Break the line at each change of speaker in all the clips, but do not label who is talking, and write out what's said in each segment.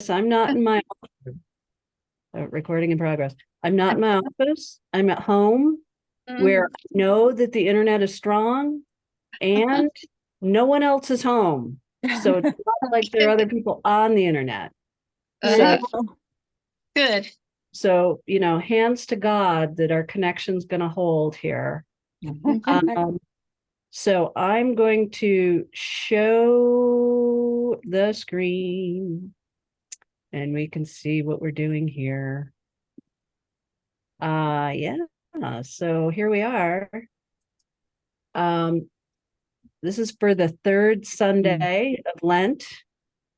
I'm not in my recording in progress. I'm not in my office. I'm at home where I know that the internet is strong and no one else is home. So it's not like there are other people on the internet. So,
Good.
so hands to God that our connection's going to hold here. Um, so I'm going to show the screen and we can see what we're doing here. Yeah. So here we are. This is for the third Sunday of Lent.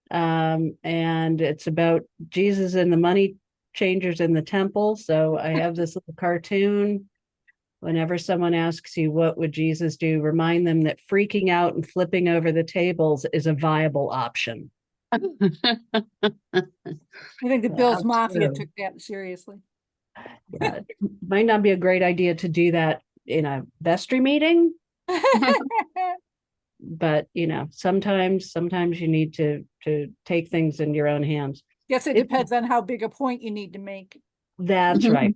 And it's about Jesus and the money changers in the temple. So I have this little cartoon. Whenever someone asks you what would Jesus do, remind them that freaking out and flipping over the tables is a viable option.
I think the Bills Mafia
true.
took that seriously.
Yeah, it might not be a great idea to do that in a vestry meeting, but sometimes you need to take things in your own hands.
Guess it depends on how big a point you need to make.
That's right.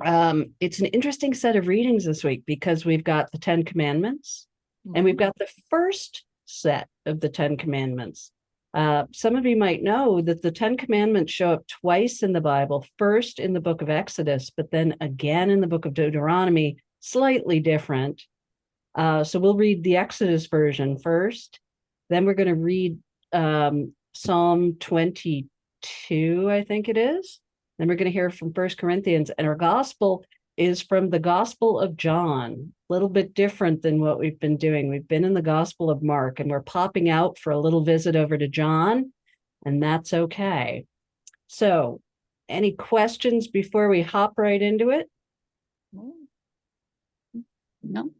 It's an interesting set of readings this week because we've got the 10 Commandments and we've got the first set of the 10 Commandments. Some of you might know that the 10 Commandments show up twice in the Bible, first in the book of Exodus, but then again in the book of Deuteronomy, slightly different. So we'll read the Exodus version first. Then we're going to read Psalm 22, I think it is. Then we're going to hear from 1 Corinthians, and our gospel is from the Gospel of John, a little bit different than what we've been doing. We've been in the Gospel of Mark, and we're popping out for a little visit over to John, and that's okay. So, any questions before we hop right into it?
No.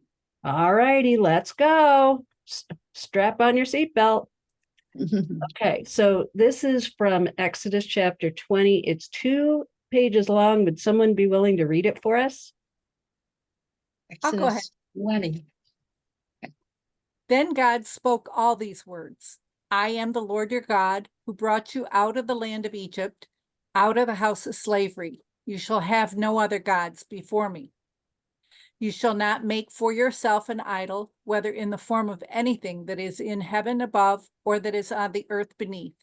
All righty, let's go. Strap on your seatbelt. Okay, so this is from Exodus chapter 20. It's 2 pages long. Would someone be willing to read it for us?
I'll go ahead.
20.
Then God spoke all these words. I am the Lord your God, who brought you out of the land of Egypt, out of the house of slavery. You shall have no other gods before me. You shall not make for yourself an idol, whether in the form of anything that is in heaven above, or that is on the earth beneath,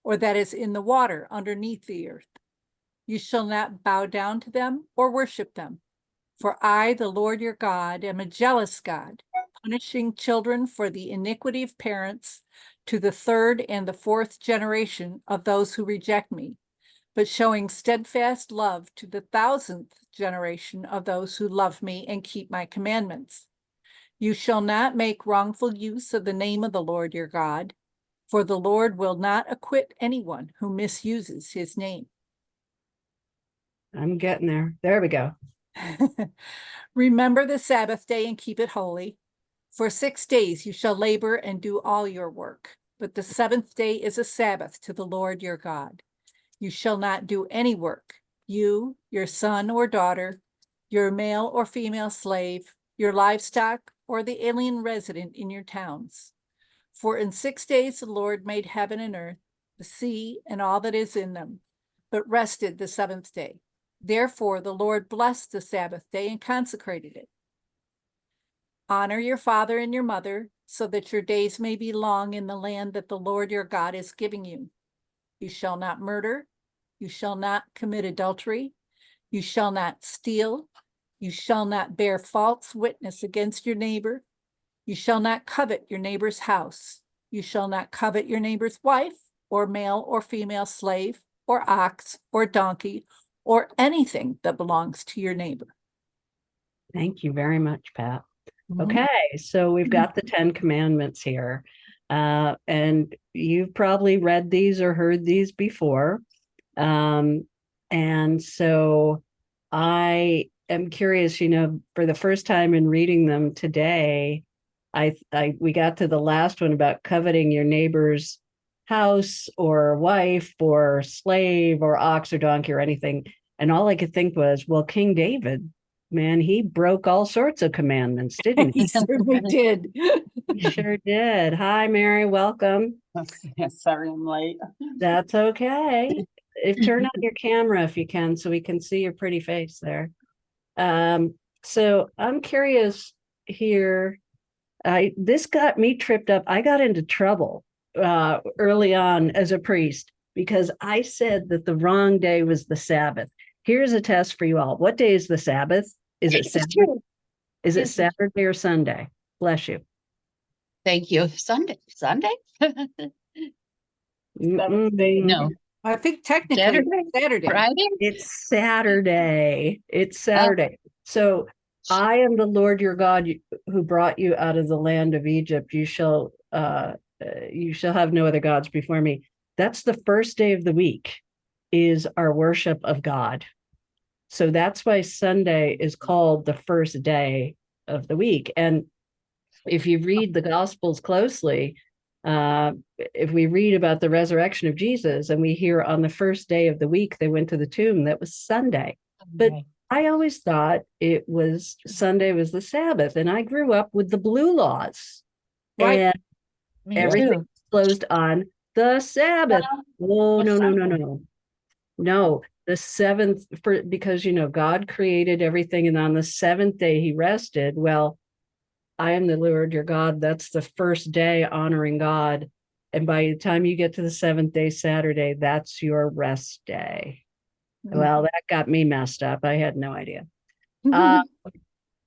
or that is in the water underneath the earth. You shall not bow down to them or worship them. For I, the Lord your God, am a jealous God, punishing children for the iniquity of parents to the third and the fourth generation of those who reject me, but showing steadfast love to the 1,000th generation of those who love me and keep my commandments. You shall not make wrongful use of the name of the Lord your God, for the Lord will not acquit anyone who misuses his name.
I'm getting there. There we go.
Remember the Sabbath day and keep it holy. For 6 days you shall labor and do all your work, but the 7th day is a Sabbath to the Lord your God. You shall not do any work, you, your son or daughter, your male or female slave, your livestock, or the alien resident in your towns. For in 6 days the Lord made heaven and earth, the sea, and all that is in them, but rested the 7th day. Therefore the Lord blessed the Sabbath day and consecrated it. Honor your father and your mother, so that your days may be long in the land that the Lord your God is giving you. You shall not murder. You shall not commit adultery. You shall not steal. You shall not bear false witness against your neighbor. You shall not covet your neighbor's house. You shall not covet your neighbor's wife, or male or female slave, or ox, or donkey, or anything that belongs to your neighbor.
Thank you very much, Pat. Okay, so we've got the 10 Commandments here. And you've probably read these or heard these before. And so I am curious, for the first time in reading them today, we got to the last one about coveting your neighbor's house or wife or slave or ox or donkey or anything. And all I could think was, well, King David man, he broke all sorts of commandments, didn't
He
he?
certainly did.
He sure did. Hi, Mary, welcome.
Yeah, sorry, I'm late.
That's okay. If turn on your camera if you can, so we can see your pretty face there. So I'm curious here. This got me tripped up. I got into trouble early on as a priest because I said that the wrong day was the Sabbath. Here's a test for you all. What day is the Sabbath? Is it
It's
Saturday?
true.
Is it
Yes.
Saturday or Sunday? Bless you.
Thank you. Sunday.
Mm-mm.
No,
I think technically
Saturday?
Saturday.
Friday?
It's Saturday. It's
Oh.
Saturday. So I am the Lord your God who brought you out of the land of Egypt. You shall have no other gods before me. That's the first day of the week, is our worship of God. So that's why Sunday is called the first day of the week. And if you read the Gospels closely, if we read about the resurrection of Jesus and we hear on the first day of the week they went to the tomb, that was Sunday. But
Okay.
I always thought it was Sunday was the Sabbath, and I grew up with the blue laws,
Right.
and
Me
everything
too.
closed on the Sabbath. Oh,
the
no, no, no,
Sunday.
no. No, the seventh, because God created everything, and on the seventh day he rested. Well, I am the Lord your God. That's the first day honoring God. And by the time you get to the seventh day, Saturday, that's your rest day. Well, that got me messed up. I had no idea.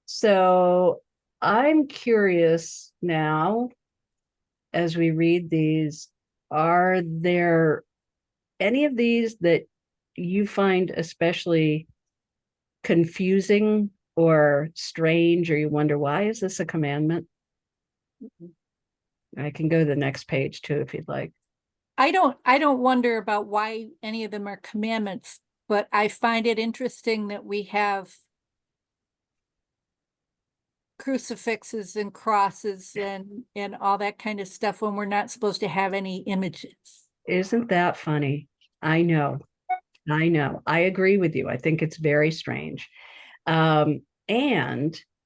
So I'm curious now, as we read these, are there any of these that you find especially confusing or strange, or you wonder, why is this a commandment? I can go to the next page too, if you'd like.
I don't wonder about why any of them are commandments, but I find it interesting that we have crucifixes and crosses and all that kind of stuff when we're not supposed to have any images.
Isn't that funny? I know. I agree with you. I think it's very strange. And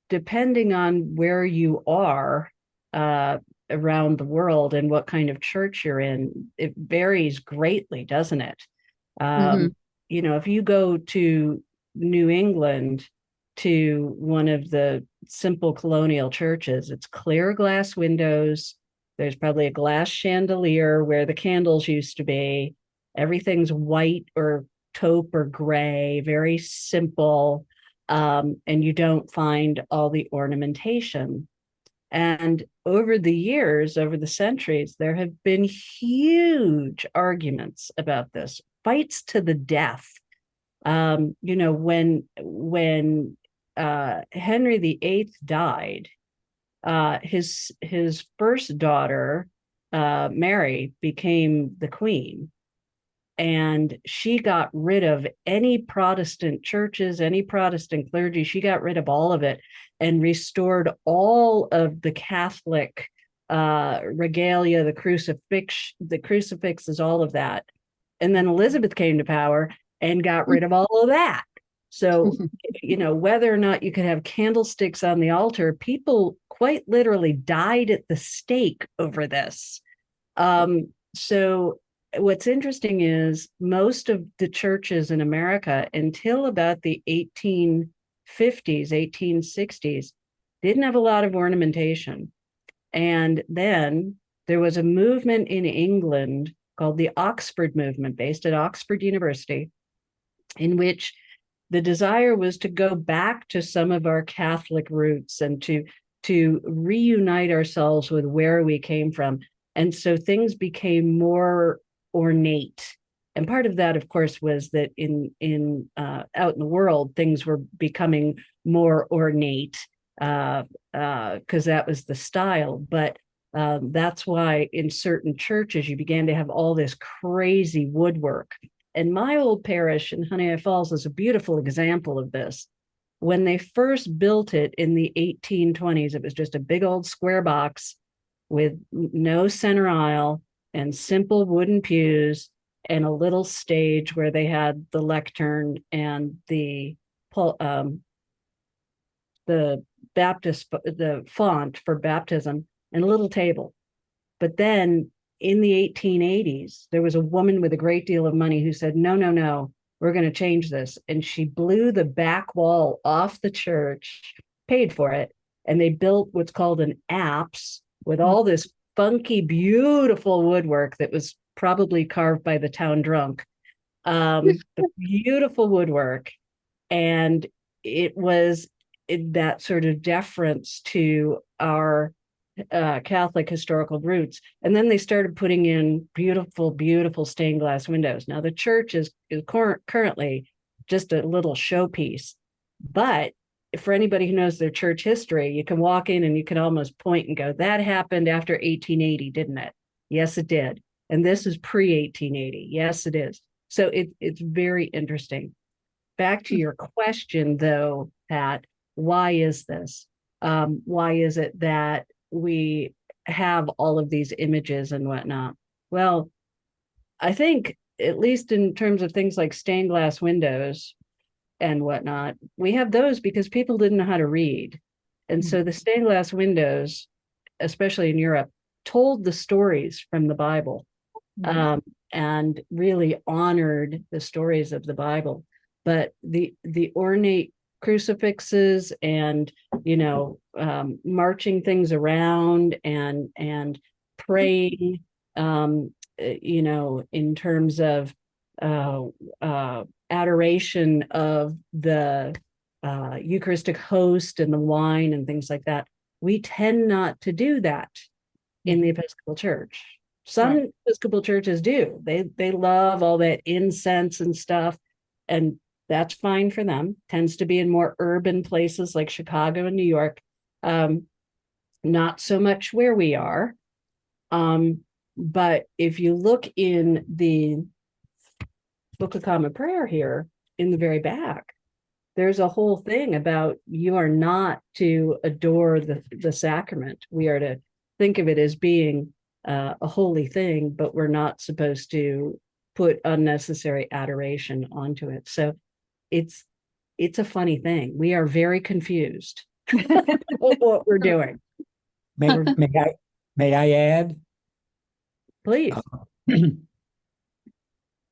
depending on where you are around the world and what kind of church you're in, it varies greatly, doesn't it?
Mhm.
If you go to New England to one of the simple colonial churches, it's clear glass windows. There's probably a glass chandelier where the candles used to be. Everything's white or taupe or gray, very simple. And you don't find all the ornamentation. And over the years, over the centuries, there have been huge arguments about this, fights to the death. When Henry VIII died, his first daughter, Mary, became the queen, and she got rid of any Protestant churches, any Protestant clergy. She got rid of all of it and restored all of the Catholic regalia, the crucifixes, all of that. And then Elizabeth came to power and got rid of all of that. So, whether or not you could have candlesticks on the altar, people quite literally died at the stake over this. So what's interesting is most of the churches in America, until about the 1850s, 1860s, didn't have a lot of ornamentation. And then there was a movement in England called the Oxford Movement, based at Oxford University, in which the desire was to go back to some of our Catholic roots and to reunite ourselves with where we came from. And so things became more ornate. And part of that, of course, was that in out in the world, things were becoming more ornate because that was the style. But that's why in certain churches you began to have all this crazy woodwork. And my old parish in Honeoye Falls is a beautiful example of this. When they first built it in the 1820s, it was just a big old square box with no center aisle and simple wooden pews and a little stage where they had the lectern and the the font for baptism, and a little table. But then in the 1880s, there was a woman with a great deal of money who said, no, no, no, we're going to change this. And she blew the back wall off the church, paid for it, and they built what's called an apse with all this funky, beautiful woodwork that was probably carved by the town drunk. The beautiful woodwork. And it was that sort of deference to our Catholic historical roots. And then they started putting in beautiful, beautiful stained glass windows. Now the church is currently just a little showpiece, but for anybody who knows their church history, you can walk in and you can almost point and go, that happened after 1880, didn't it? Yes, it did. And this is pre-1880. Yes, it is. So it's very interesting. Back to your question, though, Pat, why is this? Why is it that we have all of these images and whatnot? Well, I think, at least in terms of things like stained glass windows and whatnot, we have those because people didn't know how to read. And so the stained glass windows, especially in Europe, told the stories from the Bible, and really honored the stories of the Bible. But the ornate crucifixes and, marching things around and praying, in terms of adoration of the Eucharistic host and the wine and things like that. We tend not to do that in the Episcopal Church. Some Episcopal churches do. They love all that incense and stuff, and that's fine for them. Tends to be in more urban places like Chicago and New York. Not so much where we are. But if you look in the Book of Common Prayer here in the very back, there's a whole thing about you are not to adore the sacrament. We are to think of it as being a holy thing, but we're not supposed to put unnecessary adoration onto it. So it's a funny thing. We are very confused with what we're doing.
May I add?
Please.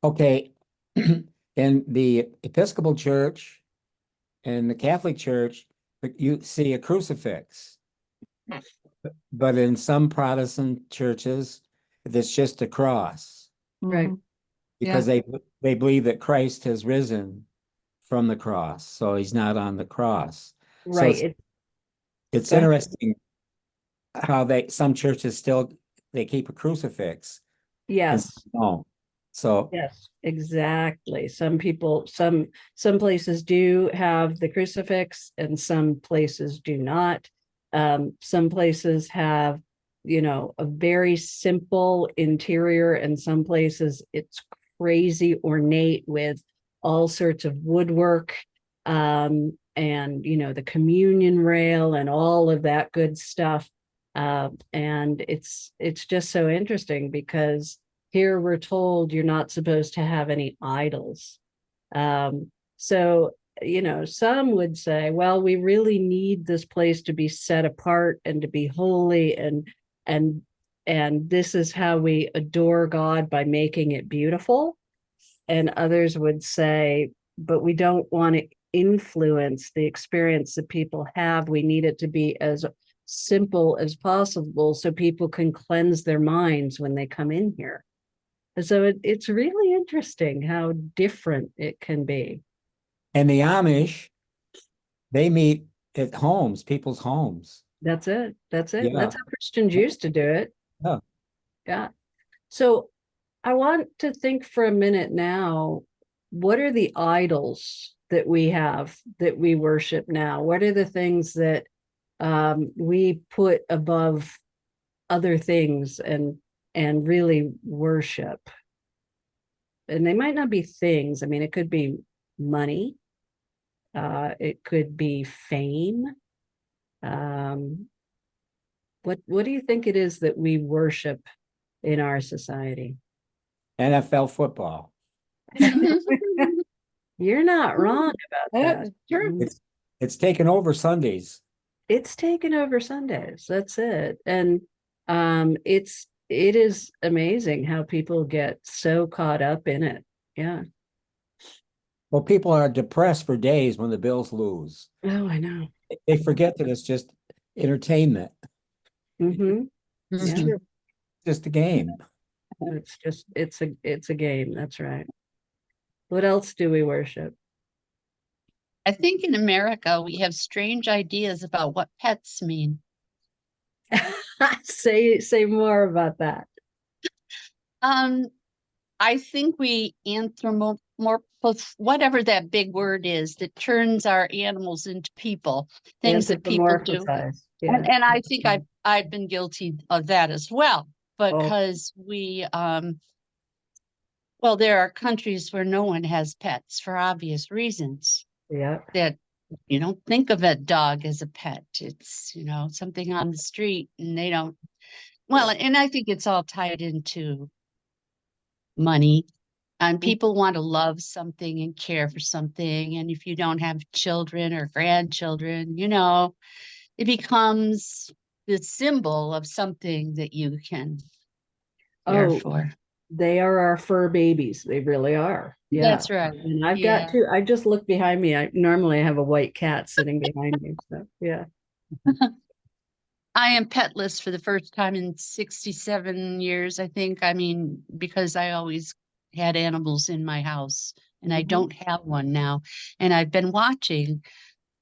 Okay, in the Episcopal Church and the Catholic Church, you see a crucifix. But in some Protestant churches, it's just a cross.
Right.
Because they believe that Christ has risen from the cross, so he's not on the cross.
Right.
So it's interesting how some churches still they keep a crucifix.
Yes.
No. So
yes, exactly. Some people, some places do have the crucifix, and some places do not. Some places have, a very simple interior, and some places it's crazy ornate with all sorts of woodwork, and the communion rail and all of that good stuff. And it's just so interesting because here we're told you're not supposed to have any idols. So, some would say, well, we really need this place to be set apart and to be holy, and this is how we adore God, by making it beautiful. And others would say, but we don't want to influence the experience that people have. We need it to be as simple as possible so people can cleanse their minds when they come in here. And so it's really interesting how different it can be.
And the Amish, they meet at homes, people's homes.
That's it. That's it.
Yeah.
That's how Christians used to do it.
Yeah.
Yeah. So I want to think for a minute now, what are the idols that we have, that we worship now? What are the things that we put above other things and really worship? And they might not be things. I mean, it could be money. It could be fame. What do you think it is that we worship in our society?
NFL football.
You're not wrong about that.
Sure.
It's taken over Sundays.
It's taken over Sundays. That's it. And it is amazing how people get so caught up in it. Yeah.
Well, people are depressed for days when the Bills lose.
Oh, I know.
They forget that it's just entertainment,
Mm-hmm.
It's
Yeah.
true.
just a game.
It's a game. That's right. What else do we worship?
I think in America, we have strange ideas about what pets mean.
Say more about that.
I think we anthropomorphos, whatever that big word is, that turns our animals into people, things that people do.
Anthropomorphize. Yeah.
And I think I've been guilty of that as well,
Oh.
because well, there are countries where no one has pets for obvious reasons.
Yeah.
That you don't think of a dog as a pet. It's, something on the street, and they don't. Well, and I think it's all tied into money, and people want to love something and care for something. And if you don't have children or grandchildren, it becomes the symbol of something that you can care
Oh,
for.
they are our fur babies. They really are. Yeah.
That's right.
And I've
Yeah.
got two. I just looked behind me. I normally have a white cat sitting behind me. So yeah.
I am petless for the first time in 67 years, I think. I mean, because I always had animals in my house, and I
Mhm.
don't have one now. And I've been watching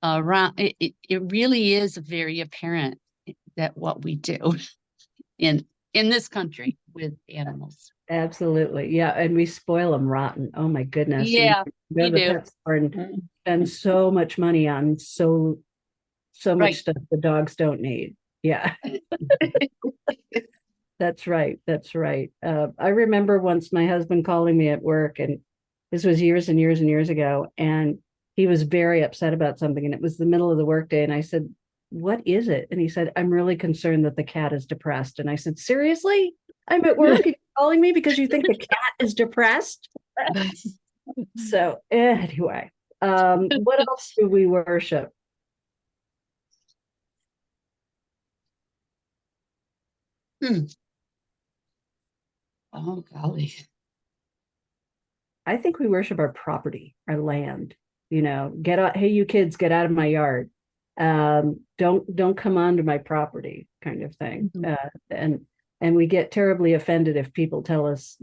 around. It really is very apparent that what we do in this country with animals.
Absolutely. Yeah. And we spoil them rotten. Oh my goodness.
Yeah,
Go
we
to the
do.
pet store and spend so much money on so much
Right.
stuff the dogs don't need. Yeah. That's right. That's right. I remember once my husband calling me at work, and this was years and years and years ago, and he was very upset about something, and it was the middle of the workday, and I said, "What is it?" And he said, "I'm really concerned that the cat is depressed." And I said, "Seriously? I'm at work and you're calling me because you think the cat is depressed?" So anyway, what else do we worship?
Oh, golly.
I think we worship our property, our land. Get out. Hey, you kids, get out of my yard. Don't come onto my property, kind of thing.
Mhm.
And we get terribly offended if people tell us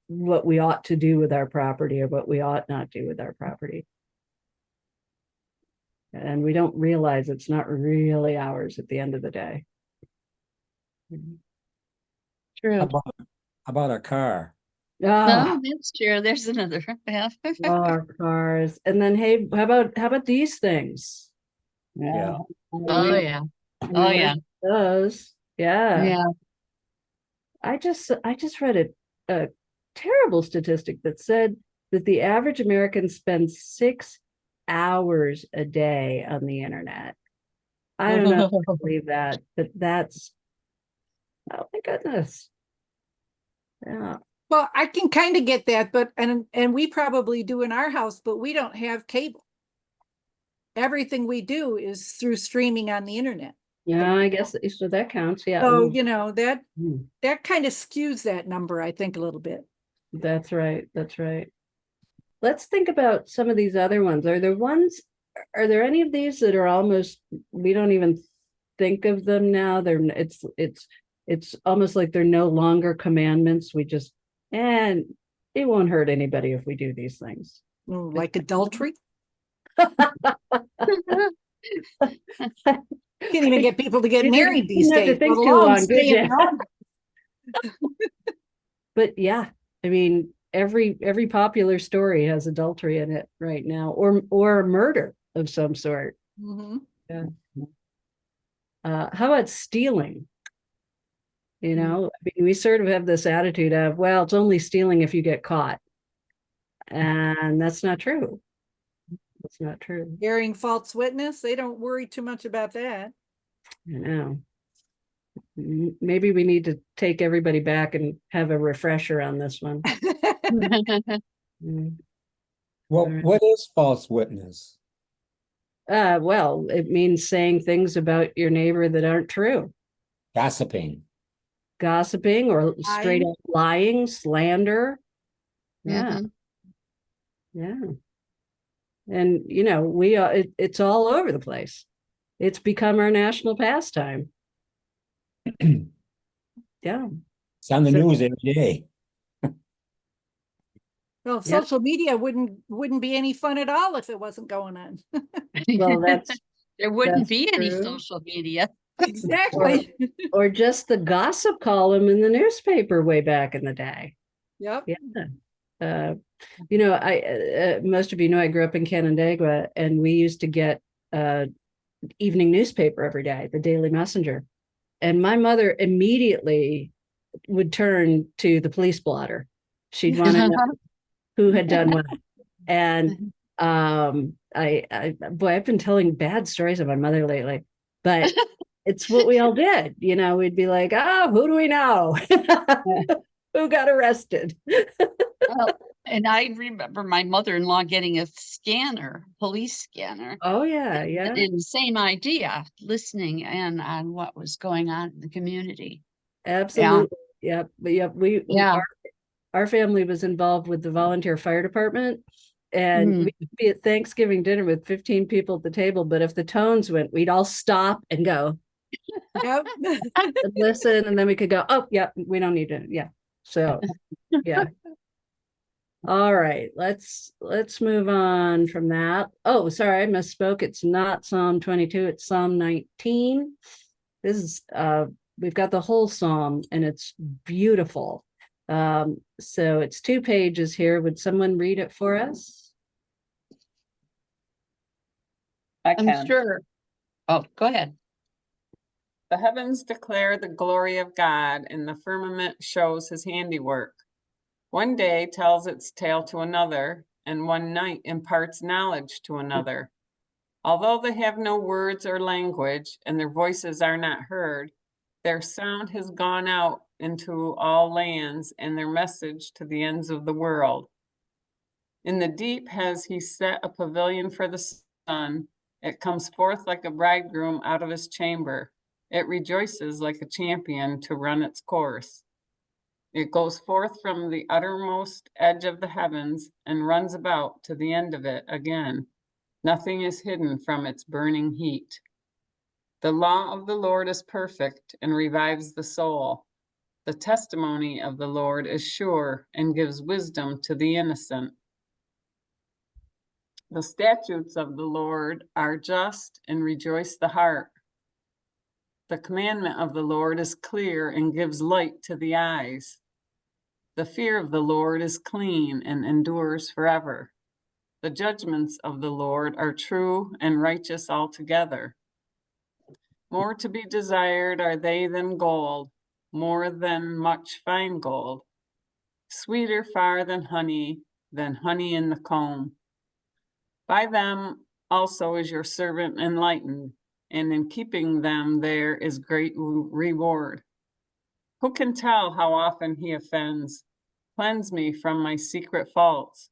what we ought to do with our property or what we ought not do with our property. And we don't realize it's not really ours at the end of the day.
True.
How about a car?
Ah,
Oh, that's true. There's another. Yeah.
our cars. And then, hey, how about these things?
Yeah.
Oh, yeah.
We
Oh, yeah.
worship those. Yeah.
Yeah.
I just read a terrible statistic that said that the average American spends 6 hours a day on the internet. I don't know if I believe that, but that's, oh my goodness. Yeah.
Well, I can kind of get that, but and we probably do in our house, but we don't have cable. Everything we do is through streaming on the internet.
Yeah, I guess so that counts. Yeah.
So,
Mm.
that kind of skews that number, I think, a little bit.
That's right. That's right. Let's think about some of these other ones. Are there any of these that are almost, we don't even think of them now? It's almost like they're no longer commandments. And it won't hurt anybody if we do these things.
Like adultery. Can't even get people to get
You
married these
didn't have to
days.
think
let
too
alone
long, did
stay
you?
at home.
But yeah, I mean, every popular story has adultery in it right now, or murder of some sort.
Mhm.
How about stealing?
Mm.
I mean, we sort of have this attitude of, well, it's only stealing if you get caught. And that's not true. That's not true.
Bearing false witness, they don't worry too much about that.
Maybe we need to take everybody back and have a refresher on this one. Mm.
Well,
Alright.
what is false witness?
Well, it means saying things about your neighbor that aren't true,
Gossiping.
gossiping or straight
Lying.
up lying, slander. Yeah,
Mhm.
yeah. And it's all over the place. It's become our national pastime. Yeah.
It's on the
So,
news every day.
Well,
yeah.
social media wouldn't be any fun at all if it wasn't going on.
Well, that's
There wouldn't
that's
be any
true.
social media.
Exactly.
Or just the gossip column in the newspaper way back in the day.
Yep.
Yeah. Uh, I most of you know I grew up in Canandaigua, and we used to get evening newspaper every day, the Daily Messenger. And my mother immediately would turn to the police blotter. She'd want to know who had done what. And boy, I've been telling bad stories of my mother lately, but it's what we all did. We'd be like, oh, who do we know? Who got arrested?
Well, and I remember my mother-in-law getting a scanner, police scanner,
Oh, yeah, yeah,
and the same idea, listening in on what was going on in the community.
absolutely. Yep. Yep.
Yeah.
Our family was involved with the volunteer fire department, and
Mm.
we'd be at Thanksgiving dinner with 15 people at the table. But if the tones went, we'd all stop and go
Yep.
and listen, and then we could go, oh, yeah, we don't need to. Yeah. So, yeah. All right, let's move on from that. Oh, sorry, I misspoke. It's not Psalm 22, it's Psalm 19. This is we've got the whole psalm and it's beautiful. So it's 2 pages here. Would someone read it for us?
I
I'm
can.
sure. Oh, go ahead.
The heavens declare the glory of God, and the firmament shows his handiwork. One day tells its tale to another, and one night imparts knowledge to another. Although they have no words or language, and their voices are not heard, their sound has gone out into all lands, and their message to the ends of the world. In the deep has he set a pavilion for the sun. It comes forth like a bridegroom out of his chamber. It rejoices like a champion to run its course. It goes forth from the uttermost edge of the heavens and runs about to the end of it again. Nothing is hidden from its burning heat. The law of the Lord is perfect and revives the soul. The testimony of the Lord is sure and gives wisdom to the innocent. The statutes of the Lord are just and rejoice the heart. The commandment of the Lord is clear and gives light to the eyes. The fear of the Lord is clean and endures forever. The judgments of the Lord are true and righteous altogether. More to be desired are they than gold, more than much fine gold. Sweeter far than honey in the comb. By them also is your servant enlightened, and in keeping them there is great reward. Who can tell how often he offends? Cleanse me from my secret faults.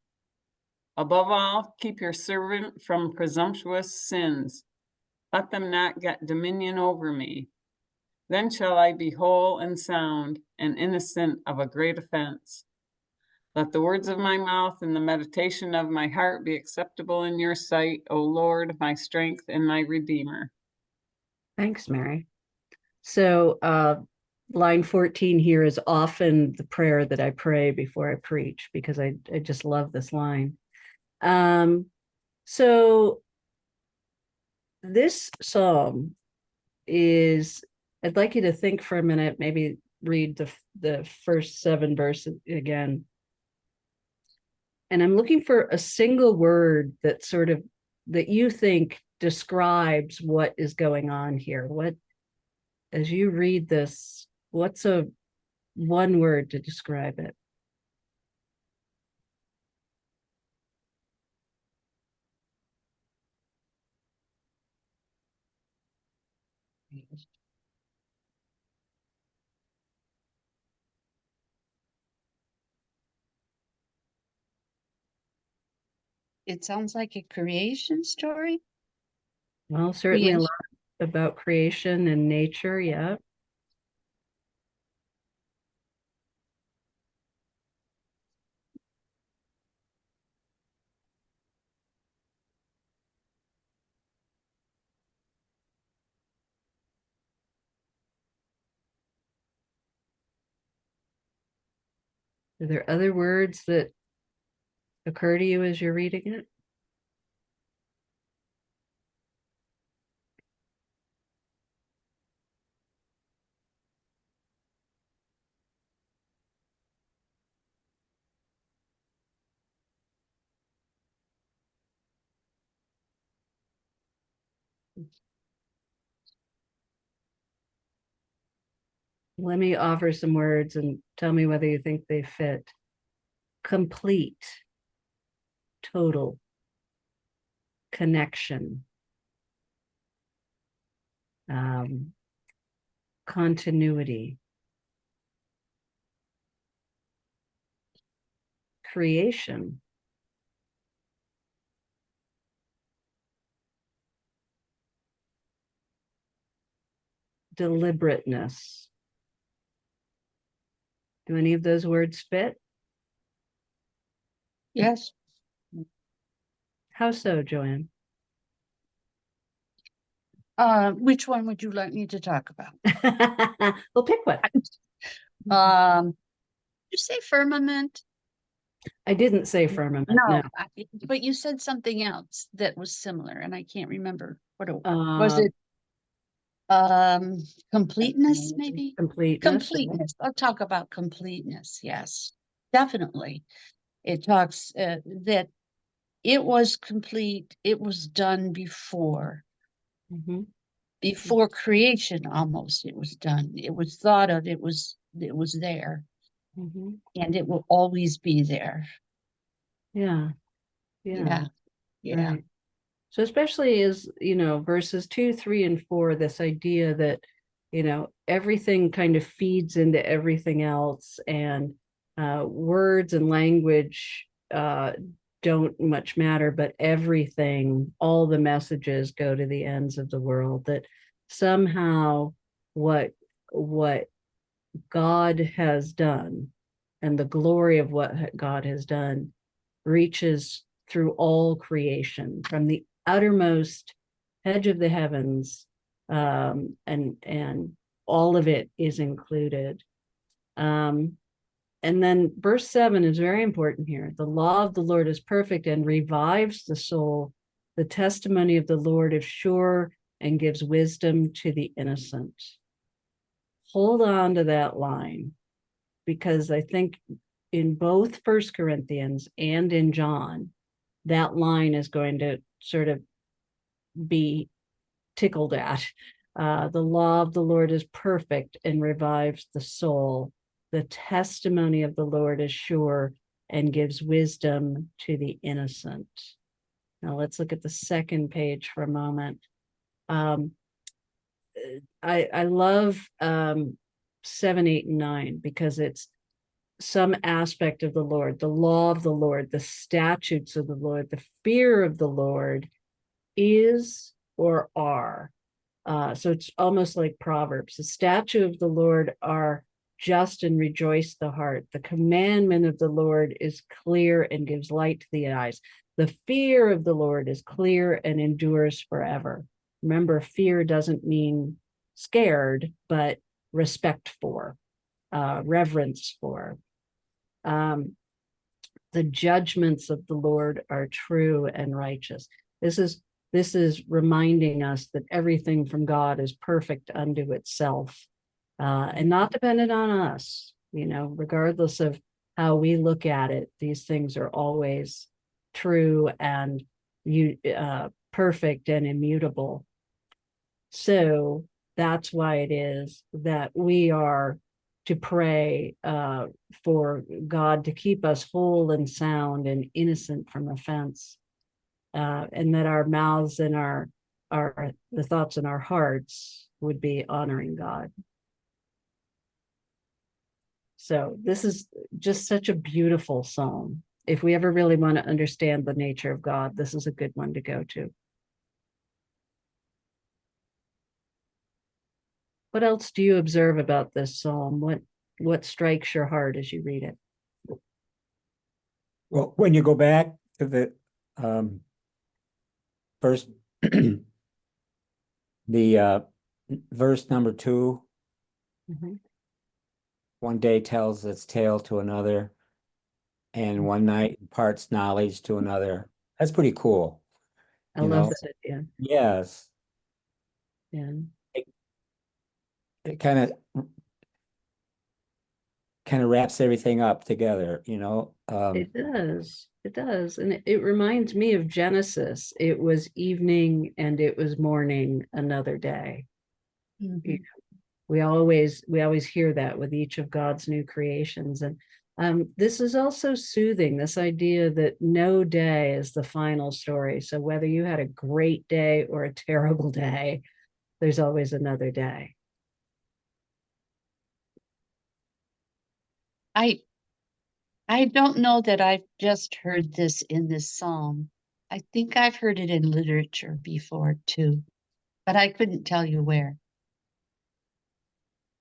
Above all, keep your servant from presumptuous sins. Let them not get dominion over me. Then shall I be whole and sound and innocent of a great offense. Let the words of my mouth and the meditation of my heart be acceptable in your sight, O Lord, my strength and my redeemer.
Thanks, Mary. So line 14 here is often the prayer that I pray before I preach because I just love this line. So this psalm is, I'd like you to think for a minute, maybe read the first 7 verses again. And I'm looking for a single word that you think describes what is going on here. What, as you read this, what's a one word to describe it?
It sounds like a creation story.
Well, certainly a
Creation.
lot about creation and nature. Yeah. Are there other words that occur to you as you're reading it? Let me offer some words and tell me whether you think they fit. Complete, total, connection, continuity, creation, deliberateness. Do any of those words fit?
Yes.
How so, Joanne?
Which one would you like me to talk about?
Well, pick one.
You say firmament?
I didn't say firmament.
No,
No.
but you said something else that was similar, and I can't remember what it was.
Um,
It completeness, maybe?
Completeness.
Completeness. I'll talk about completeness. Yes, definitely. It talks that it was complete. It was done
Mhm,
before creation. Almost, it was done. It was thought of. It was there,
mhm.
and it will always be there.
Yeah. Yeah.
Yeah, yeah.
Right. So especially as, verses 2, 3, and 4, this idea that, everything kind of feeds into everything else, and words and language don't much matter, but everything, all the messages go to the ends of the world, that somehow what God has done and the glory of what God has done reaches through all creation, from the outermost edge of the heavens, and all of it is included. And then verse 7 is very important here. The law of the Lord is perfect and revives the soul. The testimony of the Lord is sure and gives wisdom to the innocent. Hold on to that line, because I think in both First Corinthians and in John, that line is going to sort of be tickled at. The law of the Lord is perfect and revives the soul. The testimony of the Lord is sure and gives wisdom to the innocent. Now let's look at the second page for a moment. I love 7, 8, and 9, because it's some aspect of the Lord, the law of the Lord, the statutes of the Lord, the fear of the Lord is or are. So it's almost like Proverbs. The statute of the Lord are just and rejoice the heart. The commandment of the Lord is clear and gives light to the eyes. The fear of the Lord is clear and endures forever. Remember, fear doesn't mean scared, but respect for, reverence for. The judgments of the Lord are true and righteous. This is reminding us that everything from God is perfect unto itself, and not dependent on us. Regardless of how we look at it, these things are always true and perfect and immutable. So that's why it is that we are to pray for God to keep us whole and sound and innocent from offense, and that our mouths and the thoughts in our hearts would be honoring God. So this is just such a beautiful psalm. If we ever really want to understand the nature of God, this is a good one to go to. What else do you observe about this psalm? What strikes your heart as you read it?
Well, when you go back to the first the verse number 2,
Mhm.
one day tells its tale to another, and one night imparts knowledge to another. That's pretty cool.
I
You
love
know?
that idea.
Yes,
Yeah.
it kind of wraps everything up together, you know.
It does. It does. And it reminds me of Genesis. It was evening and it was morning another day.
Mhm.
We always hear that with each of God's new creations. And this is also soothing, this idea that no day is the final story. So whether you had a great day or a terrible day, there's always another day.
I don't know that I've just heard this in this psalm. I think I've heard it in literature before too, but I couldn't tell you where.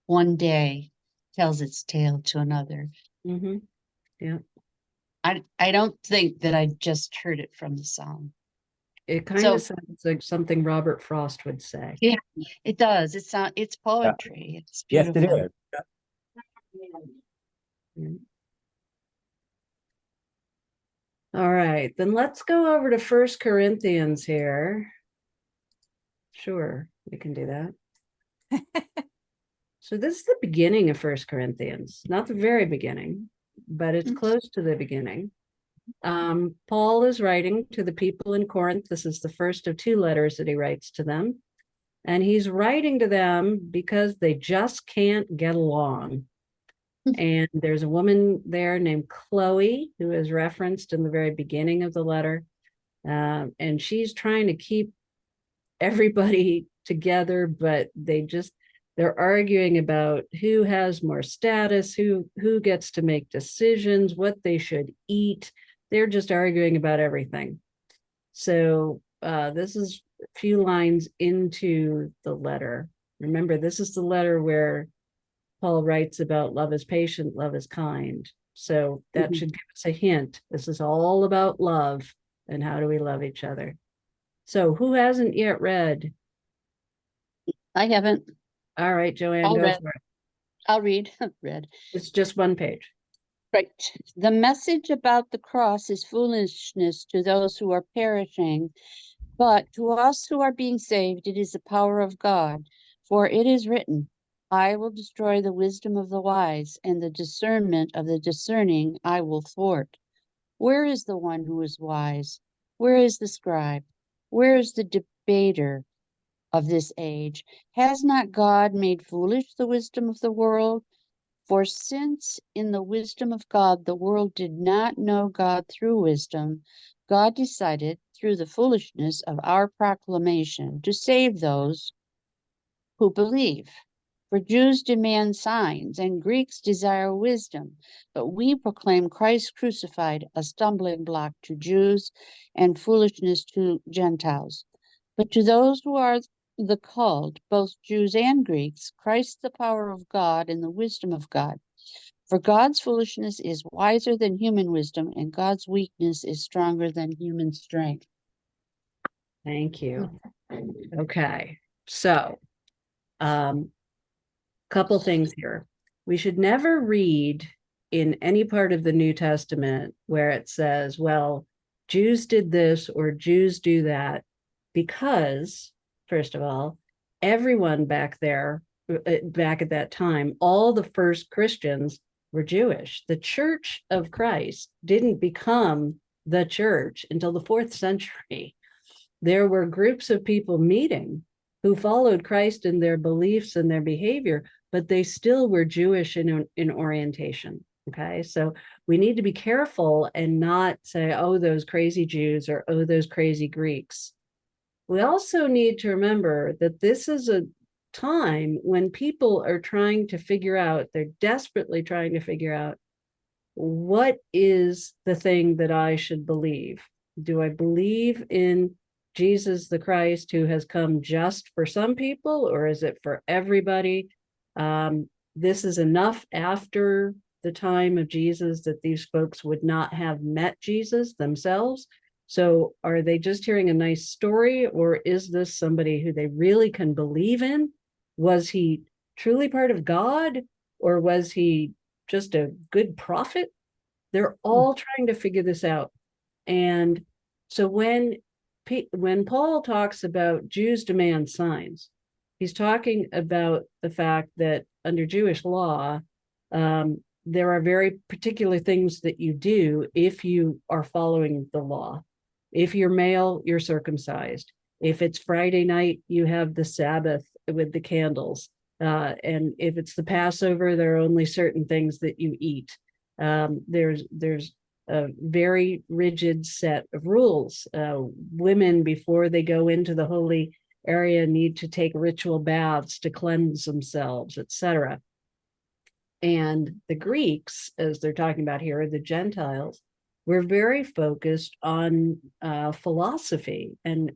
One day tells its tale to another.
Mm-hmm. Yeah.
I don't think that I just heard it from the psalm.
It kind
So
of sounds like something Robert Frost would say.
yeah, it does. It's poetry. It's
Yes, it
beautiful.
is.
Yeah. All right, then let's go over to First Corinthians here. Sure, we can do that. So this is the beginning of First Corinthians, not the very beginning, but it's close to the beginning. Paul is writing to the people in Corinth. This is the first of 2 letters that he writes to them. And he's writing to them because they just can't get along. And there's a woman there named Chloe, who is referenced in the very beginning of the letter. And she's trying to keep everybody together, but they're arguing about who has more status, who gets to make decisions, what they should eat. They're just arguing about everything. So this is a few lines into the letter. Remember, this is the letter where Paul writes about love is patient, love is kind. So that should give us a hint. This is all about love and how do we love each other. So who hasn't yet read?
I haven't.
All right, Joanne,
I'll
go
read.
for it.
I'll read. Read.
It's just 1 page.
Right. The message about the cross is foolishness to those who are perishing, but to us who are being saved, it is the power of God. For it is written, I will destroy the wisdom of the wise, and the discernment of the discerning I will thwart. Where is the one who is wise? Where is the scribe? Where is the debater of this age? Has not God made foolish the wisdom of the world? For since in the wisdom of God the world did not know God through wisdom, God decided through the foolishness of our proclamation to save those who believe. For Jews demand signs and Greeks desire wisdom, but we proclaim Christ crucified, a stumbling block to Jews and foolishness to Gentiles. But to those who are the called, both Jews and Greeks, Christ the power of God and the wisdom of God. For God's foolishness is wiser than human wisdom, and God's weakness is stronger than human strength.
Thank you. Okay, so couple things here. We should never read in any part of the New Testament where it says, well, Jews did this or Jews do that, because, first of all, everyone back there, back at that time, all the first Christians were Jewish. The Church of Christ didn't become the church until the 4th century. There were groups of people meeting who followed Christ in their beliefs and their behavior, but they still were Jewish in orientation. Okay, so we need to be careful and not say, oh, those crazy Jews or oh, those crazy Greeks. We also need to remember that this is a time when people are trying to figure out, they're desperately trying to figure out, what is the thing that I should believe? Do I believe in Jesus the Christ who has come just for some people, or is it for everybody? This is enough after the time of Jesus that these folks would not have met Jesus themselves. So are they just hearing a nice story, or is this somebody who they really can believe in? Was he truly part of God, or was he just a good prophet? They're all trying to figure this out. And so when Paul talks about Jews demand signs, he's talking about the fact that under Jewish law, there are very particular things that you do if you are following the law. If you're male, you're circumcised. If it's Friday night, you have the Sabbath with the candles. And if it's the Passover, there are only certain things that you eat. There's a very rigid set of rules. Women, before they go into the holy area, need to take ritual baths to cleanse themselves, etc. And the Greeks, as they're talking about here, the Gentiles, were very focused on philosophy and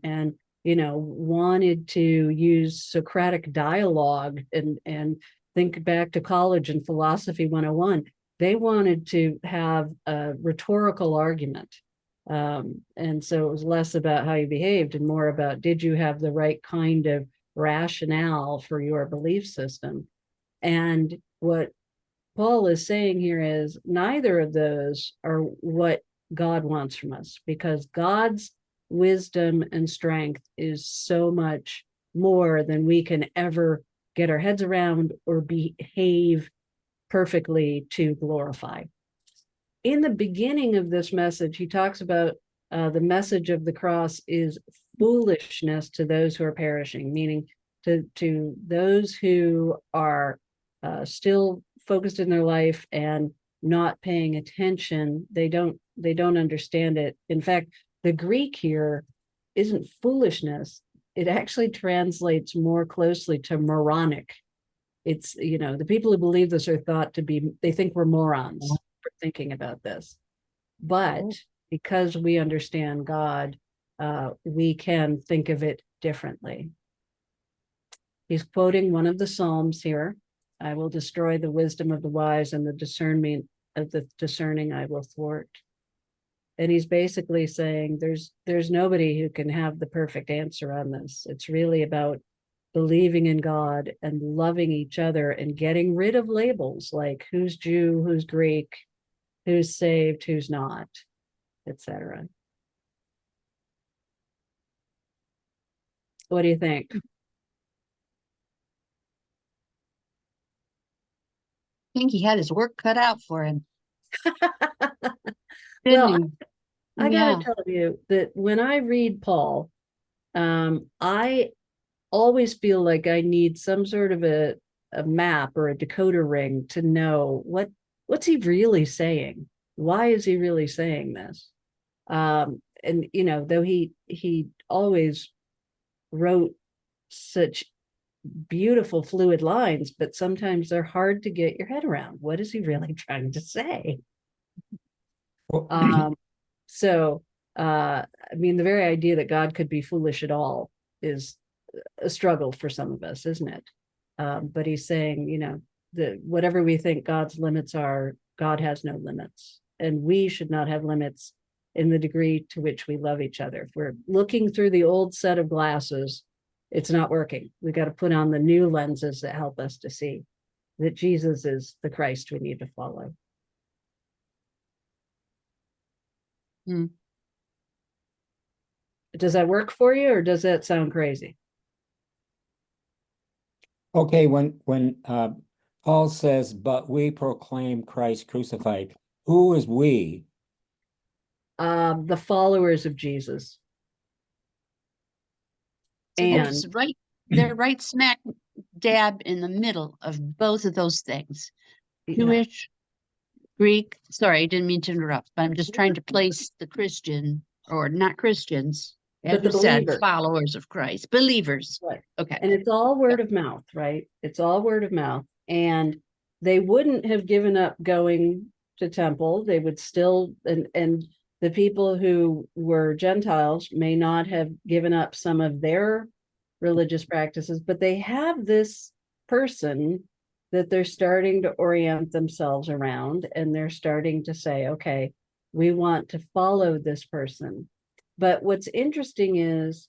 wanted to use Socratic dialogue and think back to college and philosophy 101. They wanted to have a rhetorical argument. And so it was less about how you behaved and more about, did you have the right kind of rationale for your belief system? And what Paul is saying here is neither of those are what God wants from us, because God's wisdom and strength is so much more than we can ever get our heads around or behave perfectly to glorify. In the beginning of this message, he talks about the message of the cross is foolishness to those who are perishing, meaning to those who are still focused in their life and not paying attention. They don't understand it. In fact, the Greek here isn't foolishness. It actually translates more closely to moronic. It's, the people who believe this are thought to be, they think we're morons for thinking about this. But because we understand God, we can think of it differently. He's quoting one of the Psalms here. I will destroy the wisdom of the wise, and the discernment of the discerning I will thwart. And he's basically saying there's nobody who can have the perfect answer on this. It's really about believing in God and loving each other and getting rid of labels like who's Jew, who's Greek, who's saved, who's not, etc. What do you think?
I think he had his work cut out for him.
Well,
Didn't he?
I
Yeah.
gotta tell you that when I read Paul, I always feel like I need some sort of a map or a decoder ring to know what's he really saying? Why is he really saying this? And though he always wrote such beautiful fluid lines, but sometimes they're hard to get your head around. What is he really trying to say?
Well,
So I mean, the very idea that God could be foolish at all is a struggle for some of us, isn't it? But he's saying, that whatever we think God's limits are, God has no limits, and we should not have limits in the degree to which we love each other. If we're looking through the old set of glasses, it's not working. We got to put on the new lenses that help us to see that Jesus is the Christ we need to follow. Does that work for you, or does that sound crazy?
okay, when Paul says, but we proclaim Christ crucified, who is we?
The followers of Jesus.
So
And
they're right smack dab in the middle of both of those things.
yeah,
Jewish, Greek. Sorry, I didn't mean to interrupt, but I'm just trying to place the Christian or not Christians, as
But the
you said,
believer.
followers of Christ, believers.
right.
Okay.
And it's all word of mouth, right? It's all word of mouth. And they wouldn't have given up going to temple. They would still, and The people who were Gentiles may not have given up some of their religious practices, but they have this person that they're starting to orient themselves around, and they're starting to say, okay, we want to follow this person. But what's interesting is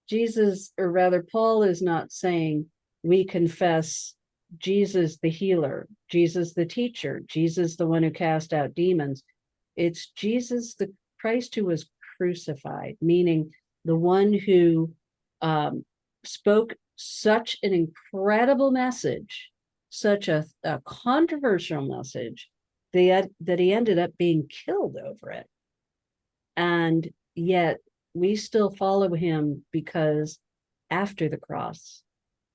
Jesus, or rather, Paul is not saying we confess Jesus the healer, Jesus the teacher, Jesus the one who cast out demons. It's Jesus the Christ who was crucified, meaning the one who spoke such an incredible message, such a controversial message, that he ended up being killed over it. And yet we still follow him because after the cross,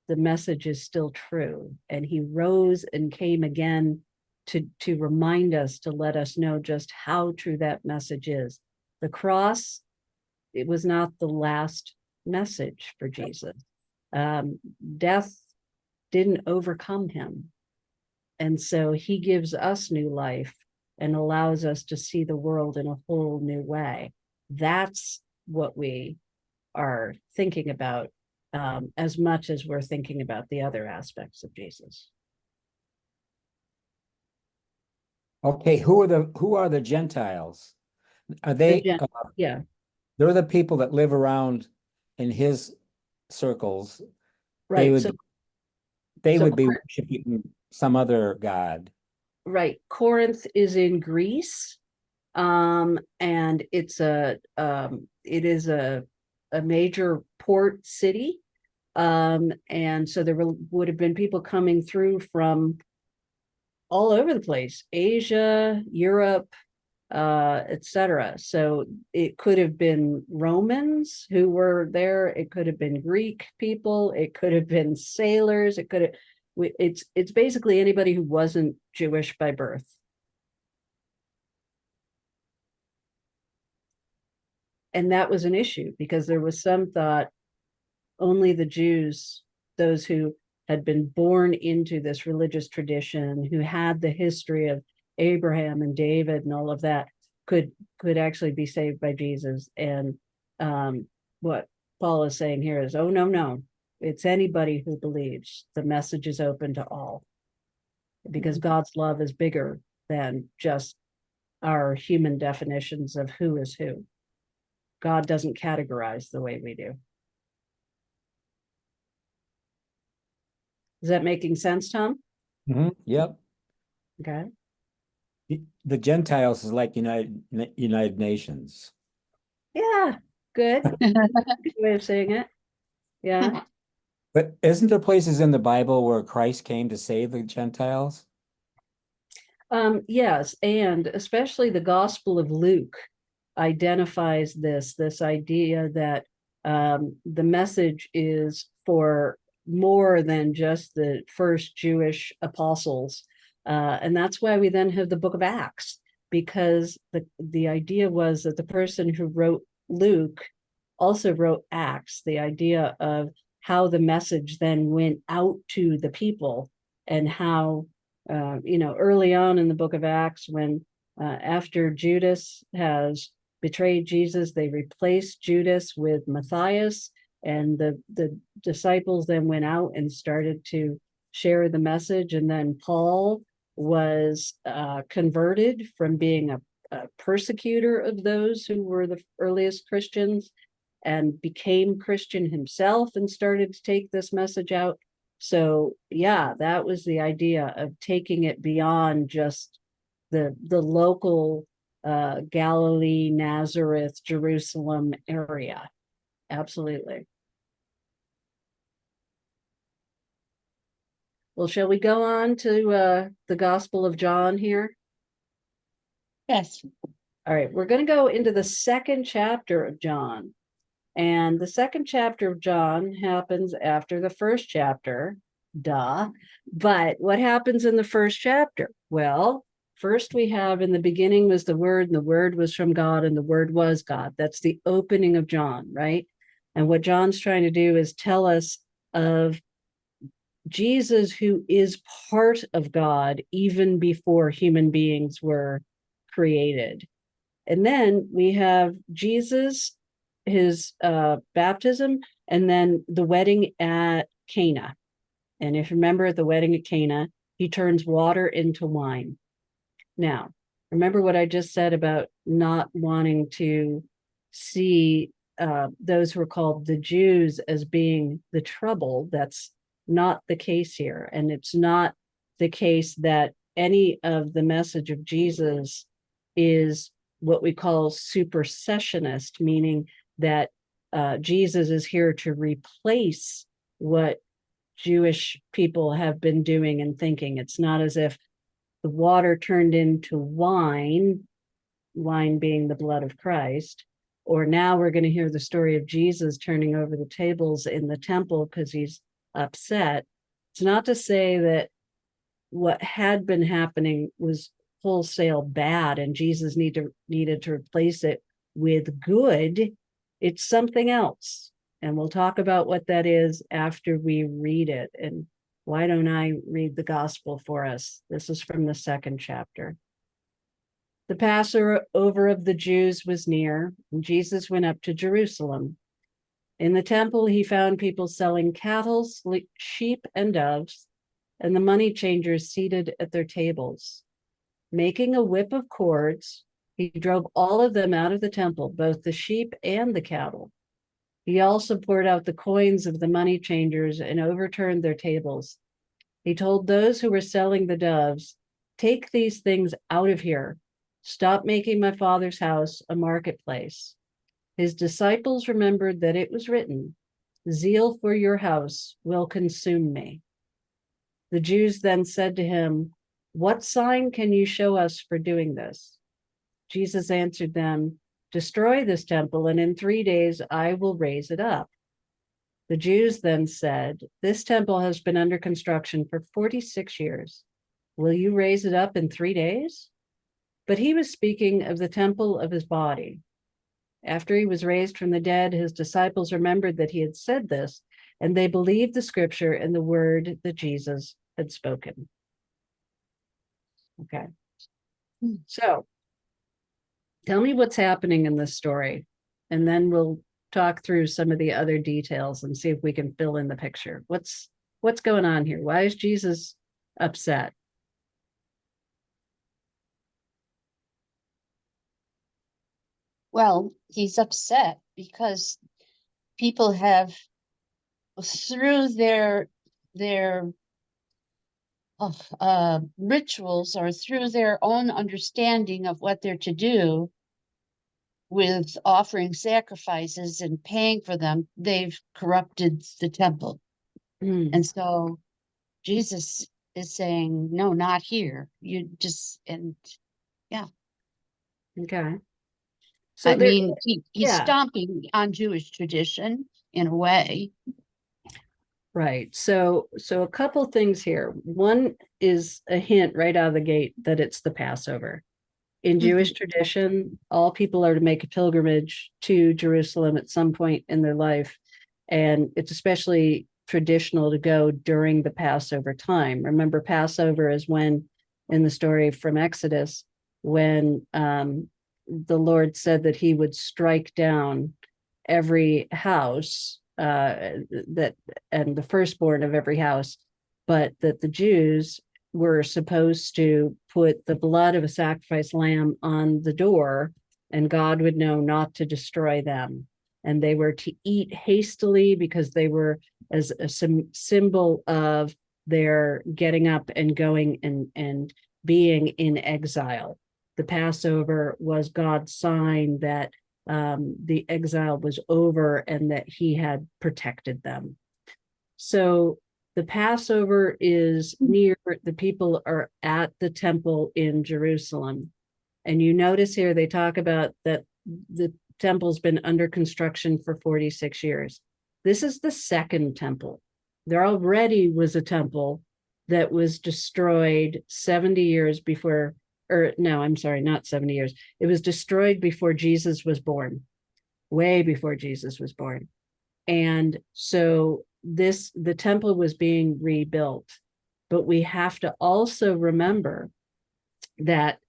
the message is still true. And he rose and came again to remind us, to let us know just how true that message is. The cross, it was not the last message for Jesus. Death didn't overcome him. And so he gives us new life and allows us to see the world in a whole new way. That's what we are thinking about, as much as we're thinking about the other aspects of Jesus.
Okay, who are the Gentiles? Are they,
Yeah,
they're the people that live around in his circles. They
right.
would,
So,
they
so
would be worshiping some other god.
right. Corinth is in Greece. And it is a major port city. And so there would have been people coming through from all over the place, Asia, Europe, etc. So it could have been Romans who were there. It could have been Greek people. It could have been sailors. It could have, it's basically anybody who wasn't Jewish by birth. And that was an issue because there was some thought only the Jews, those who had been born into this religious tradition, who had the history of Abraham and David and all of that, could actually be saved by Jesus. And what Paul is saying here is, oh, no, it's anybody who believes. The message is open to all, because God's love is bigger than just our human definitions of who is who. God doesn't categorize the way we do. Is that making sense, Tom?
Yep.
Okay.
The Gentiles is like United Nations.
Yeah, good. Good way of saying it. Yeah.
But isn't there places in the Bible where Christ came to save the Gentiles?
Yes, and especially the Gospel of Luke identifies this idea that the message is for more than just the first Jewish apostles. And that's why we then have the book of Acts, because the idea was that the person who wrote Luke also wrote Acts, the idea of how the message then went out to the people, and how, early on in the book of Acts, when after Judas has betrayed Jesus, they replaced Judas with Matthias, and the disciples then went out and started to share the message. And then Paul was converted from being a persecutor of those who were the earliest Christians, and became Christian himself and started to take this message out. So yeah, that was the idea of taking it beyond just the local Galilee, Nazareth, Jerusalem area. Absolutely. Well, shall we go on to the Gospel of John here?
Yes.
All right, we're going to go into the second chapter of John. And the second chapter of John happens after the first chapter, duh. But what happens in the first chapter? Well, first we have, in the beginning was the Word, and the Word was from God, and the Word was God. That's the opening of John, right? And what John's trying to do is tell us of Jesus, who is part of God even before human beings were created. And then we have Jesus, his baptism, and then the wedding at Cana. And if you remember at the wedding at Cana, he turns water into wine. Now, remember what I just said about not wanting to see those who are called the Jews as being the trouble. That's not the case here. And it's not the case that any of the message of Jesus is what we call supersessionist, meaning that Jesus is here to replace what Jewish people have been doing and thinking. It's not as if the water turned into wine, wine being the blood of Christ, or now we're going to hear the story of Jesus turning over the tables in the temple because he's upset. It's not to say that what had been happening was wholesale bad and Jesus needed to replace it with good. It's something else. And we'll talk about what that is after we read it. And why don't I read the gospel for us? This is from the 2nd chapter. The Passover of the Jews was near, and Jesus went up to Jerusalem. In the temple, he found people selling cattle, sheep, and doves, and the money changers seated at their tables. Making a whip of cords, he drove all of them out of the temple, both the sheep and the cattle. He also poured out the coins of the money changers and overturned their tables. He told those who were selling the doves, "Take these things out of here. Stop making my Father's house a marketplace." His disciples remembered that it was written, "Zeal for your house will consume me." The Jews then said to him, "What sign can you show us for doing this?" Jesus answered them, "Destroy this temple, and in 3 days I will raise it up." The Jews then said, "This temple has been under construction for 46 years. Will you raise it up in 3 days?" But he was speaking of the temple of his body. After he was raised from the dead, his disciples remembered that he had said this, and they believed the scripture and the word that Jesus had spoken. Okay. So tell me what's happening in this story, and then we'll talk through some of the other details and see if we can fill in the picture. What's going on here? Why is Jesus upset?
Well, he's upset because people have, through their rituals or through their own understanding of what they're to do with offering sacrifices and paying for them, they've corrupted the temple. And so Jesus is saying, no, not here. You just, and
Okay. So
I mean, he's
yeah.
stomping on Jewish tradition in a way.
Right. So a couple things here. One is a hint right out of the gate that it's the Passover. In Jewish tradition, all people are to make a pilgrimage to Jerusalem at some point in their life. And it's especially traditional to go during the Passover time. Remember, Passover is when, in the story from Exodus, when the Lord said that he would strike down every house that and the firstborn of every house, but that the Jews were supposed to put the blood of a sacrificed lamb on the door, and God would know not to destroy them. And they were to eat hastily because they were as a symbol of their getting up and going and being in exile. The Passover was God's sign that the exile was over and that he had protected them. So the Passover is near, the people are at the temple in Jerusalem. And you notice here they talk about that the temple's been under construction for 46 years. This is the second temple. There already was a temple that was destroyed 70 years before, or no, I'm sorry, not 70 years. It was destroyed before Jesus was born, way before Jesus was born. And so the temple was being rebuilt. But we have to also remember that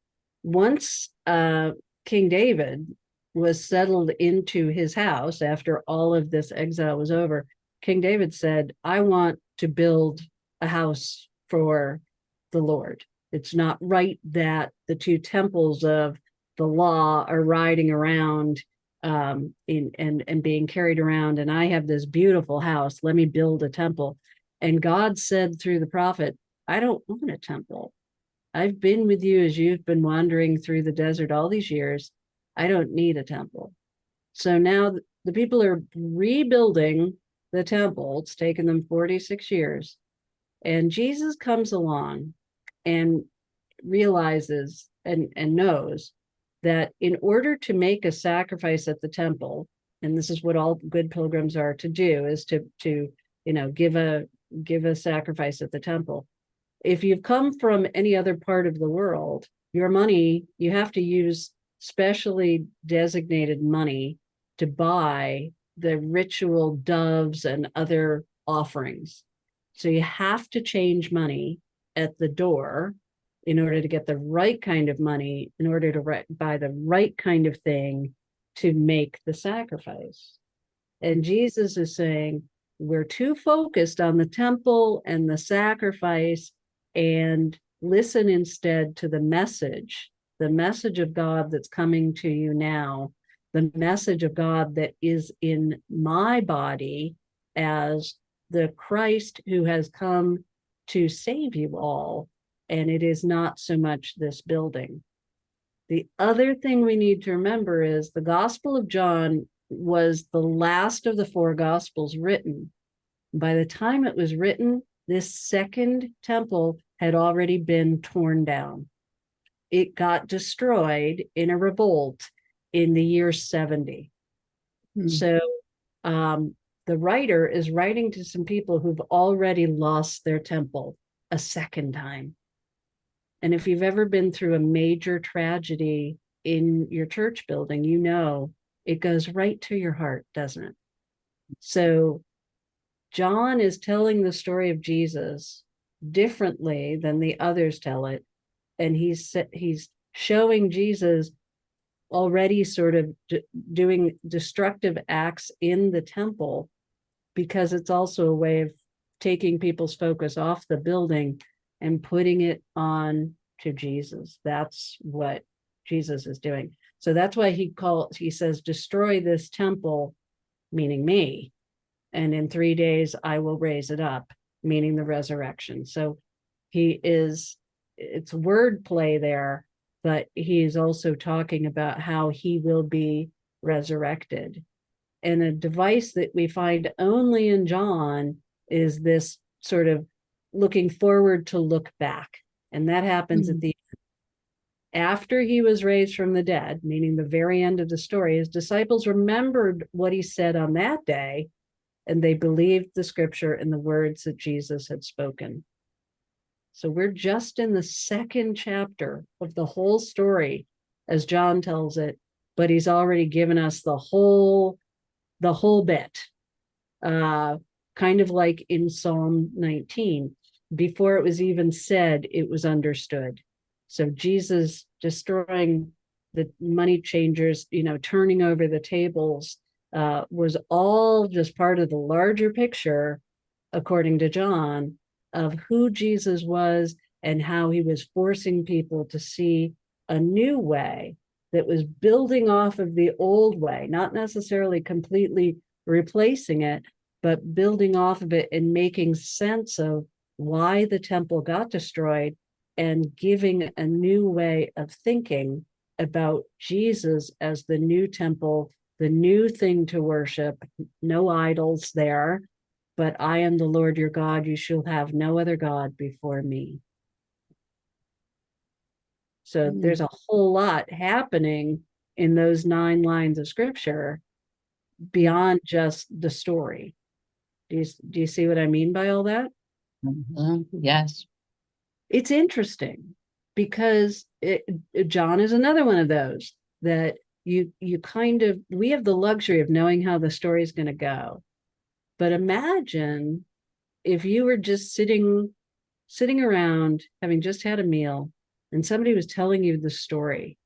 once King David was settled into his house after all of this exile was over, King David said, I want to build a house for the Lord. It's not right that the two temples of the law are riding around and being carried around, and I have this beautiful house. Let me build a temple. And God said through the prophet, I don't want a temple. I've been with you as you've been wandering through the desert all these years. I don't need a temple. So now the people are rebuilding the temple. It's taken them 46 years. And Jesus comes along and realizes and knows that in order to make a sacrifice at the temple, and this is what all good pilgrims are to do, is to give a sacrifice at the temple. If you've come from any other part of the world, your money, you have to use specially designated money to buy the ritual doves and other offerings. So you have to change money at the door in order to get the right kind of money, in order to buy the right kind of thing to make the sacrifice. And Jesus is saying, we're too focused on the temple and the sacrifice, and listen instead to the message of God that's coming to you now, the message of God that is in my body as the Christ who has come to save you all. And it is not so much this building. The other thing we need to remember is the Gospel of John was the last of the four Gospels written. By the time it was written, this second temple had already been torn down. It got destroyed in a revolt in the year 70. So the writer is writing to some people who've already lost their temple a second time. And if you've ever been through a major tragedy in your church building, you know it goes right to your heart, doesn't it? So John is telling the story of Jesus differently than the others tell it. And he's showing Jesus already sort of doing destructive acts in the temple, because it's also a way of taking people's focus off the building and putting it on to Jesus. That's what Jesus is doing. So that's why he says, destroy this temple, meaning me. And in 3 days, I will raise it up, meaning the resurrection. So it's wordplay there, but he is also talking about how he will be resurrected. And a device that we find only in John is this sort of looking forward to look back. And that happens at the end. After he was raised from the dead, meaning the very end of the story, his disciples remembered what he said on that day, and they believed the scripture and the words that Jesus had spoken. So we're just in the second chapter of the whole story, as John tells it, but he's already given us the whole bit, kind of like in Psalm 19. Before it was even said, it was understood. So Jesus destroying the money changers, turning over the tables, was all just part of the larger picture, according to John, of who Jesus was and how he was forcing people to see a new way that was building off of the old way, not necessarily completely replacing it, but building off of it and making sense of why the temple got destroyed, and giving a new way of thinking about Jesus as the new temple, the new thing to worship. No idols there, but I am the Lord your God. You shall have no other God before me. So there's a whole lot happening in those 9 lines of scripture beyond just the story. Do you see what I mean by all that?
Yes.
It's interesting because John is another one of those that we have the luxury of knowing how the story is going to go. But imagine if you were just sitting around, having just had a meal, and somebody was telling you the story.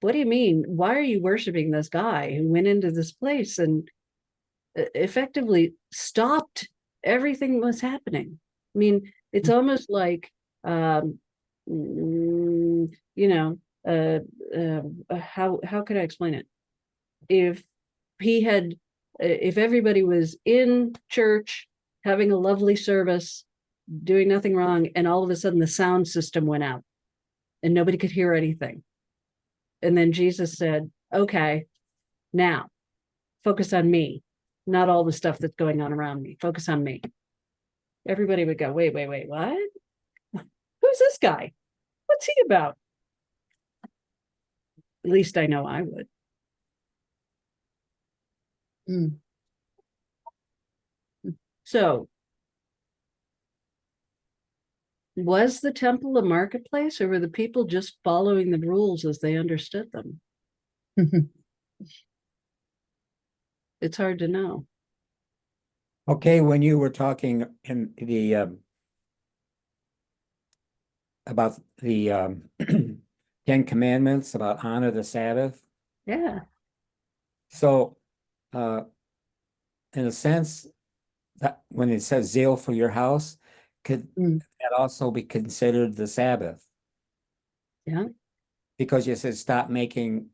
what do you mean? Why are you worshiping this guy who went into this place and effectively stopped everything that was happening? I mean, it's almost like, you know, how could I explain it? If he had, if everybody was in church having a lovely service, doing nothing wrong, and all of a sudden the sound system went out and nobody could hear anything. And then Jesus said, okay, now focus on me, not all the stuff that's going on around me. Focus on me. Everybody would go, wait, what? Who's this guy? What's he about? At least I know I would.
Mm.
So, was the temple a marketplace, or were the people just following the rules as they understood them? It's hard to know.
Okay, when you were talking in the about the 10 Commandments about honor the Sabbath.
Yeah.
So in a sense, that when it says zeal for your house, could that also be considered the Sabbath?
Yeah.
Because you said stop making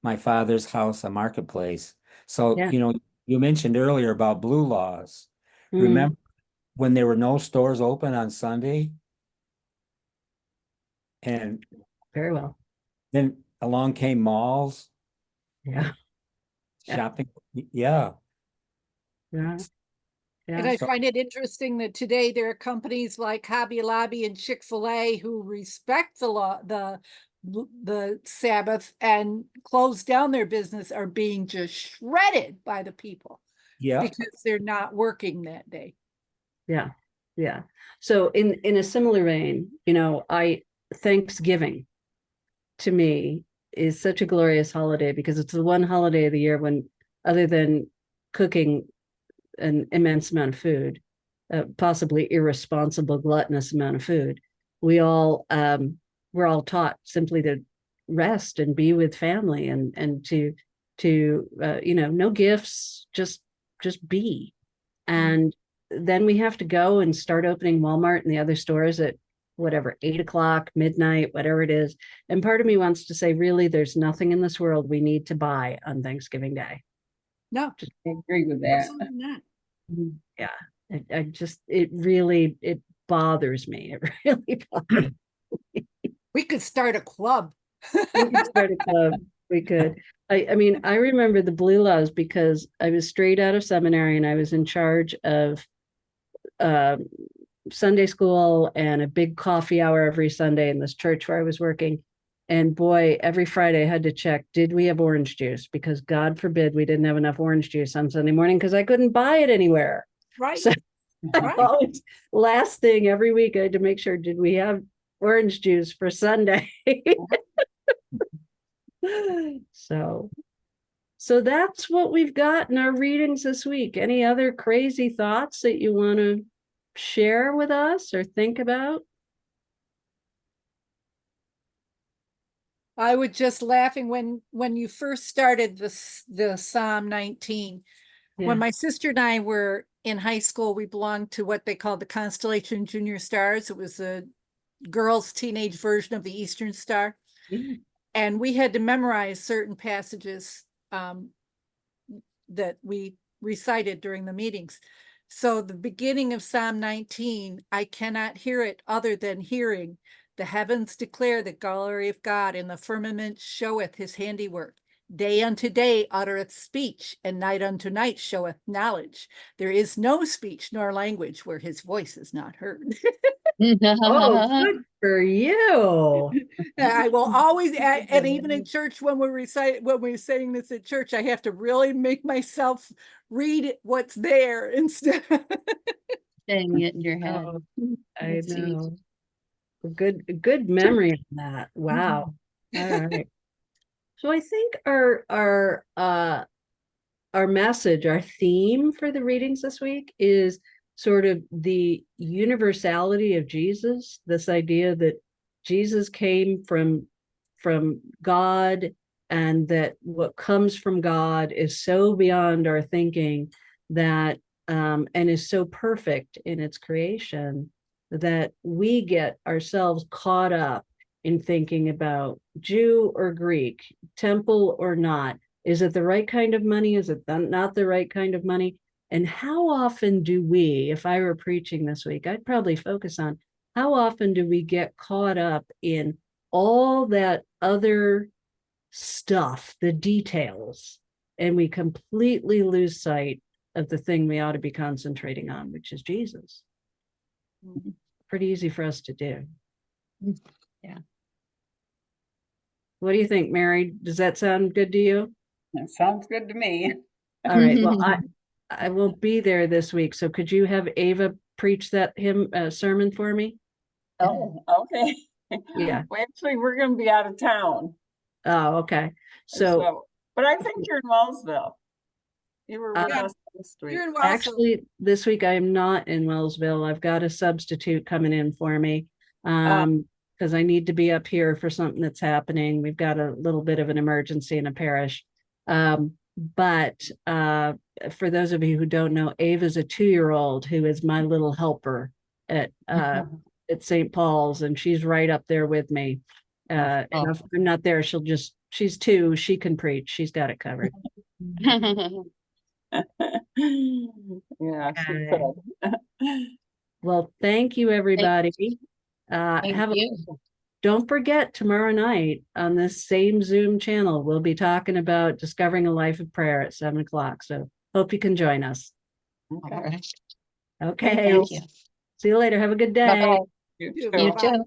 my father's house a marketplace. So,
Yeah.
you know, you mentioned earlier about blue laws.
Mm.
Remember when there were no stores open on Sunday? And
Very well.
then along came malls,
Yeah. Yeah.
shopping. Yeah.
Yeah.
And
Yeah.
I
So-
find it interesting that today there are companies like Hobby Lobby and Chick-fil-A who respect the law, the Sabbath, and close down their business are being just shredded by the people
Yeah.
because they're not working that day.
Yeah. Yeah. So in a similar vein, you know, Thanksgiving to me is such a glorious holiday because it's the one holiday of the year when, other than cooking an immense amount of food, possibly irresponsible, gluttonous amount of food, we're all taught simply to rest and be with family and to you know, no gifts, just be. And then we have to go and start opening Walmart and the other stores at whatever, 8 o'clock, midnight, whatever it is. And part of me wants to say, really, there's nothing in this world we need to buy on Thanksgiving Day.
No,
I agree with that.
absolutely not.
Yeah. I just, it bothers me. It really bothers me.
We could start a club.
We could start a club. We could. I mean, I remember the Blue Laws because I was straight out of seminary and I was in charge of Sunday school and a big coffee hour every Sunday in this church where I was working. And boy, every Friday I had to check, did we have orange juice? Because God forbid we didn't have enough orange juice on Sunday morning because I couldn't buy it anywhere.
Right.
So
Right.
always, last thing every week I had to make sure, did we have orange juice for Sunday? So that's what we've got in our readings this week. Any other crazy thoughts that you want to share with us or think about?
I was just laughing when you first started the Psalm 19.
Yeah.
When my sister and I were in high school, we belonged to what they called the Constellation Junior Stars. It was a girls' teenage version of the Eastern Star.
Yeah.
And we had to memorize certain passages that we recited during the meetings. So the beginning of Psalm 19, I cannot hear it other than hearing, the heavens declare the glory of God, and the firmament showeth his handiwork. Day unto day uttereth speech, and night unto night showeth knowledge. There is no speech nor language where his voice is not heard.
Oh, good for you.
I will always, and even in church, when we're saying this at church, I have to really make myself read what's there instead.
Saying it in your head.
Oh, I
Let's see.
know. Good memory on that. Wow. All right. So I think our message, our theme for the readings this week is sort of the universality of Jesus, this idea that Jesus came from from God, and that what comes from God is so beyond our thinking that and is so perfect in its creation that we get ourselves caught up in thinking about Jew or Greek, temple or not. Is it the right kind of money? Is it not the right kind of money? And how often do we, if I were preaching this week, I'd probably focus on how often do we get caught up in all that other stuff, the details, and we completely lose sight of the thing we ought to be concentrating on, which is Jesus. Pretty easy for us to do.
Yeah.
What do you think, Mary? Does that sound good to you?
That sounds good to me.
All right. Well, I won't be there this week, so could you have Ava preach that sermon for me?
Oh, okay.
Yeah.
Well, actually, we're gonna be out of town.
Oh, okay. So
But I think you're in Wellsville. You were with
Uh,
us last week.
You're in Wellsville.
actually, this week I am not in Wellsville. I've got a substitute coming in for me. Because I need to be up here for something that's happening. We've got a little bit of an emergency in a parish. But for those of you who don't know, Ava's a 2-year-old who is my little helper at St. Paul's, and she's right up there with me. And if I'm not there, she's 2, she can preach. She's got it covered.
Yeah, she
Okay.
could.
Well, thank you, everybody.
Thank you.
Don't forget, tomorrow night on this same Zoom channel, we'll be talking about discovering a life of prayer at 7 o'clock. So hope you can join us.
All
Okay.
right.
Okay.
Thank you.
See you later. Have a good day.
Bye-bye.
You
You
too.
You
Bye.
too.